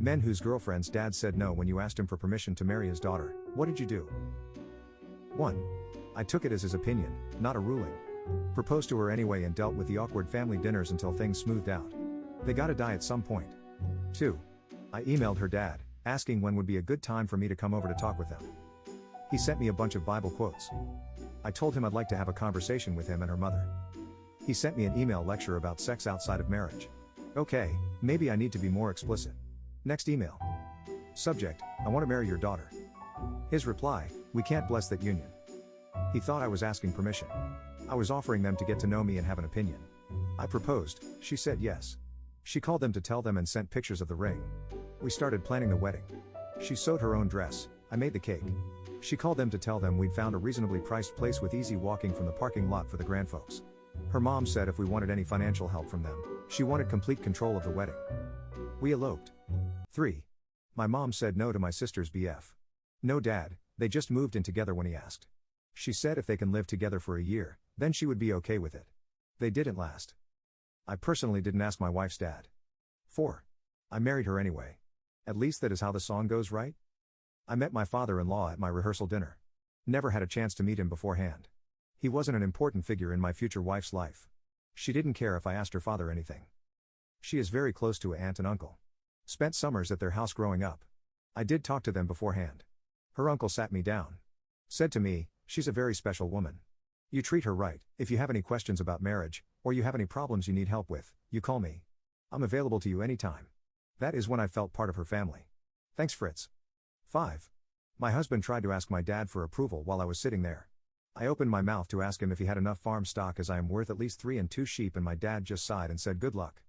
Men whose girlfriend's dad said no when you asked him for permission to marry his daughter. What did you do? 1. I took it as his opinion, not a ruling. Proposed to her anyway and dealt with the awkward family dinners until things smoothed out. They gotta die at some point. 2. I emailed her dad, asking when would be a good time for me to come over to talk with them. He sent me a bunch of Bible quotes. I told him I'd like to have a conversation with him and her mother. He sent me an email lecture about sex outside of marriage. Okay, maybe I need to be more explicit. Next email. Subject, I want to marry your daughter. His reply, we can't bless that union. He thought I was asking permission. I was offering them to get to know me and have an opinion. I proposed, she said yes. She called them to tell them and sent pictures of the ring. We started planning the wedding. She sewed her own dress, I made the cake. She called them to tell them we'd found a reasonably priced place with easy walking from the parking lot for the grandfolks. Her mom said if we wanted any financial help from them, she wanted complete control of the wedding. We eloped. 3. My mom said no to my sister's BF. No dad, they just moved in together when he asked. She said if they can live together for a year, then she would be okay with it. They didn't last. I personally didn't ask my wife's dad. 4. I married her anyway. At least that is how the song goes, right? I met my father-in-law at my rehearsal dinner. Never had a chance to meet him beforehand. He wasn't an important figure in my future wife's life. She didn't care if I asked her father anything. She is very close to aunt and uncle. Spent summers at their house growing up. I did talk to them beforehand. Her uncle sat me down. Said to me, she's a very special woman. You treat her right. If you have any questions about marriage, or you have any problems you need help with, you call me. I'm available to you anytime. That is when I felt part of her family. Thanks, Fritz. 5. My husband tried to ask my dad for approval while I was sitting there. I opened my mouth to ask him if he had enough farm stock as I am worth at least 3 and 2 sheep and my dad just sighed and said good luck.